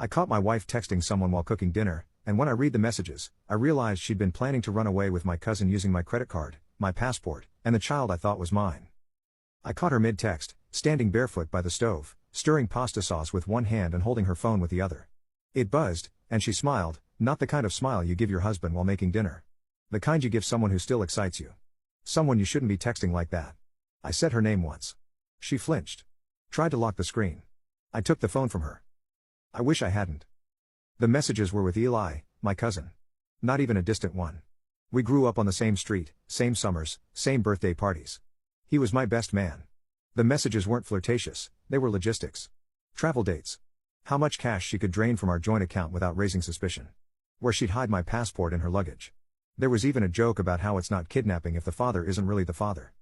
I caught my wife texting someone while cooking dinner, and when I read the messages, I realized she'd been planning to run away with my cousin using my credit card, my passport, and the child I thought was mine. I caught her mid-text, standing barefoot by the stove, stirring pasta sauce with one hand and holding her phone with the other. It buzzed, and she smiled, not the kind of smile you give your husband while making dinner. The kind you give someone who still excites you. Someone you shouldn't be texting like that. I said her name once. She flinched. Tried to lock the screen. I took the phone from her. I wish I hadn't. The messages were with Eli, my cousin. Not even a distant one. We grew up on the same street, same summers, same birthday parties. He was my best man. The messages weren't flirtatious, they were logistics. Travel dates. How much cash she could drain from our joint account without raising suspicion. Where she'd hide my passport in her luggage. There was even a joke about how it's not kidnapping if the father isn't really the father.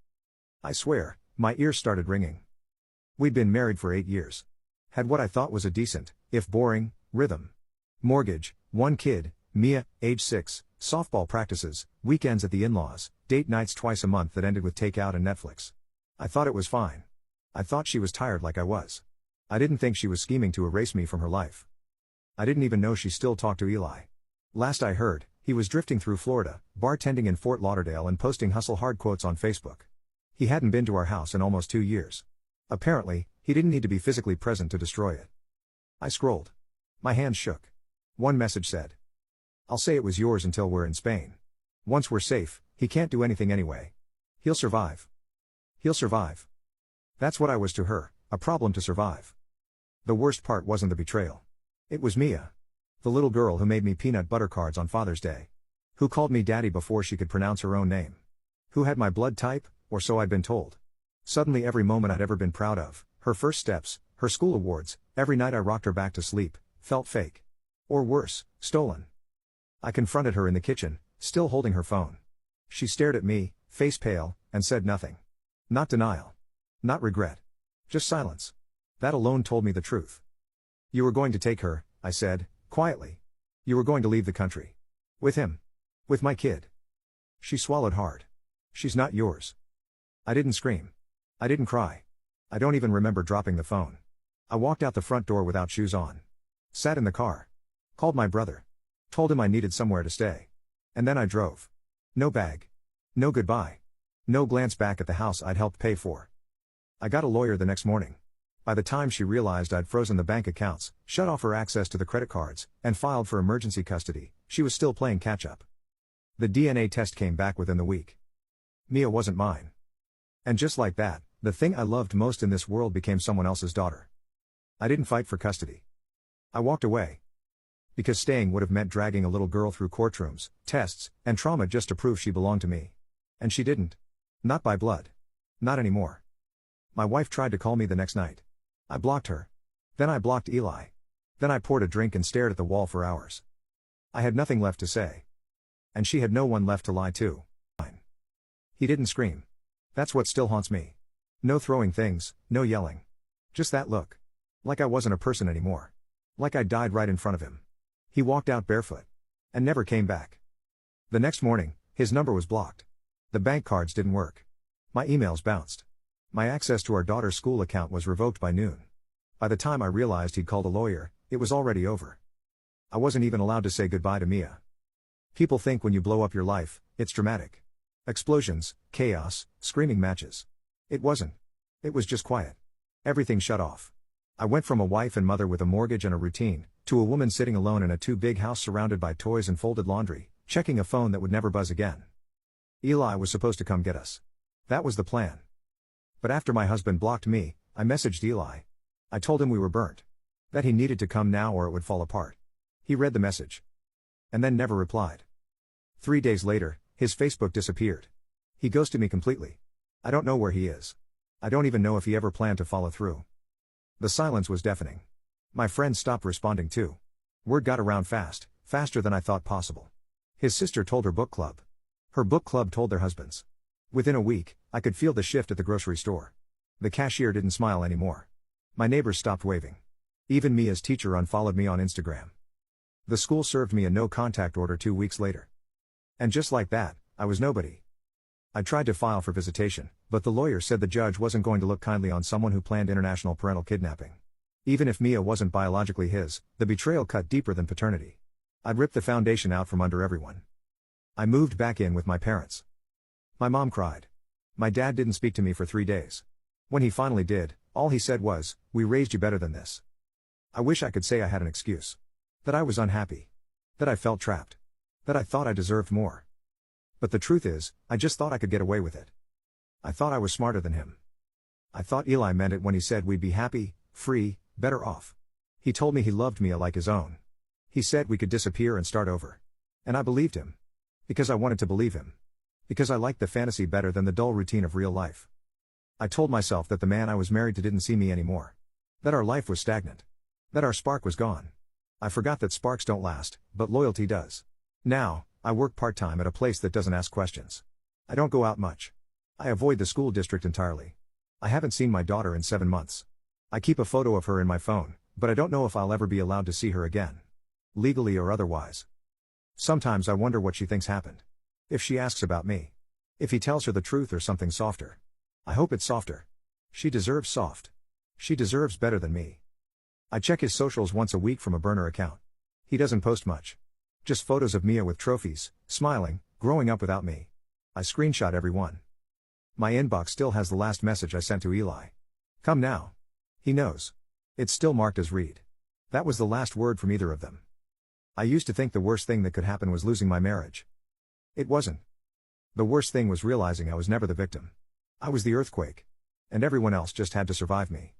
I swear, my ears started ringing. We'd been married for 8 years. Had what I thought was a decent, if boring, rhythm. Mortgage, 1 kid, Mia, age 6, softball practices, weekends at the in-laws, date nights twice a month that ended with takeout and Netflix. I thought it was fine. I thought she was tired like I was. I didn't think she was scheming to erase me from her life. I didn't even know she still talked to Eli. Last I heard, he was drifting through Florida, bartending in Fort Lauderdale and posting hustle hard quotes on Facebook. He hadn't been to our house in almost 2 years. Apparently, he didn't need to be physically present to destroy it. I scrolled. My hands shook. One message said, "I'll say it was yours until we're in Spain. Once we're safe, he can't do anything anyway. He'll survive. He'll survive." That's what I was to her, a problem to survive. The worst part wasn't the betrayal. It was Mia. The little girl who made me peanut butter cards on Father's Day. Who called me daddy before she could pronounce her own name. Who had my blood type, or so I'd been told. Suddenly every moment I'd ever been proud of, her first steps, her school awards, every night I rocked her back to sleep, felt fake. Or worse, stolen. I confronted her in the kitchen, still holding her phone. She stared at me, face pale, and said nothing. Not denial. Not regret. Just silence. That alone told me the truth. "You were going to take her," I said, quietly. "You were going to leave the country. With him. With my kid." She swallowed hard. "She's not yours." I didn't scream. I didn't cry. I don't even remember dropping the phone. I walked out the front door without shoes on. Sat in the car. Called my brother. Told him I needed somewhere to stay. And then I drove. No bag. No goodbye. No glance back at the house I'd helped pay for. I got a lawyer the next morning. By the time she realized I'd frozen the bank accounts, shut off her access to the credit cards, and filed for emergency custody, she was still playing catch-up. The DNA test came back within the week. Mia wasn't mine. And just like that, the thing I loved most in this world became someone else's daughter. I didn't fight for custody. I walked away. Because staying would have meant dragging a little girl through courtrooms, tests, and trauma just to prove she belonged to me. And she didn't. Not by blood. Not anymore. My wife tried to call me the next night. I blocked her. Then I blocked Eli. Then I poured a drink and stared at the wall for hours. I had nothing left to say. And she had no one left to lie to. He didn't scream. That's what still haunts me. No throwing things, no yelling. Just that look. Like I wasn't a person anymore. Like I died right in front of him. He walked out barefoot. And never came back. The next morning, his number was blocked. The bank cards didn't work. My emails bounced. My access to our daughter's school account was revoked by noon. By the time I realized he'd called a lawyer, it was already over. I wasn't even allowed to say goodbye to Mia. People think when you blow up your life, it's dramatic. Explosions, chaos, screaming matches. It wasn't. It was just quiet. Everything shut off. I went from a wife and mother with a mortgage and a routine, to a woman sitting alone in a too-big house surrounded by toys and folded laundry, checking a phone that would never buzz again. Eli was supposed to come get us. That was the plan. But after my husband blocked me, I messaged Eli. I told him we were burnt. That he needed to come now or it would fall apart. He read the message. And then never replied. 3 days later, his Facebook disappeared. He ghosted me completely. I don't know where he is. I don't even know if he ever planned to follow through. The silence was deafening. My friends stopped responding too. Word got around fast, faster than I thought possible. His sister told her book club. Her book club told their husbands. Within a week, I could feel the shift at the grocery store. The cashier didn't smile anymore. My neighbors stopped waving. Even Mia's teacher unfollowed me on Instagram. The school served me a no-contact order 2 weeks later. And just like that, I was nobody. I tried to file for visitation, but the lawyer said the judge wasn't going to look kindly on someone who planned international parental kidnapping. Even if Mia wasn't biologically his, the betrayal cut deeper than paternity. I'd ripped the foundation out from under everyone. I moved back in with my parents. My mom cried. My dad didn't speak to me for 3 days. When he finally did, all he said was, "We raised you better than this." I wish I could say I had an excuse. That I was unhappy. That I felt trapped. That I thought I deserved more. But the truth is, I just thought I could get away with it. I thought I was smarter than him. I thought Eli meant it when he said we'd be happy, free, better off. He told me he loved Mia like his own. He said we could disappear and start over. And I believed him. Because I wanted to believe him. Because I liked the fantasy better than the dull routine of real life. I told myself that the man I was married to didn't see me anymore. That our life was stagnant. That our spark was gone. I forgot that sparks don't last, but loyalty does. Now, I work part-time at a place that doesn't ask questions. I don't go out much. I avoid the school district entirely. I haven't seen my daughter in 7 months. I keep a photo of her in my phone, but I don't know if I'll ever be allowed to see her again. Legally or otherwise. Sometimes I wonder what she thinks happened. If she asks about me. If he tells her the truth or something softer. I hope it's softer. She deserves soft. She deserves better than me. I check his socials once a week from a burner account. He doesn't post much. Just photos of Mia with trophies, smiling, growing up without me. I screenshot every one. My inbox still has the last message I sent to Eli. Come now. He knows. It's still marked as read. That was the last word from either of them. I used to think the worst thing that could happen was losing my marriage. It wasn't. The worst thing was realizing I was never the victim. I was the earthquake. And everyone else just had to survive me.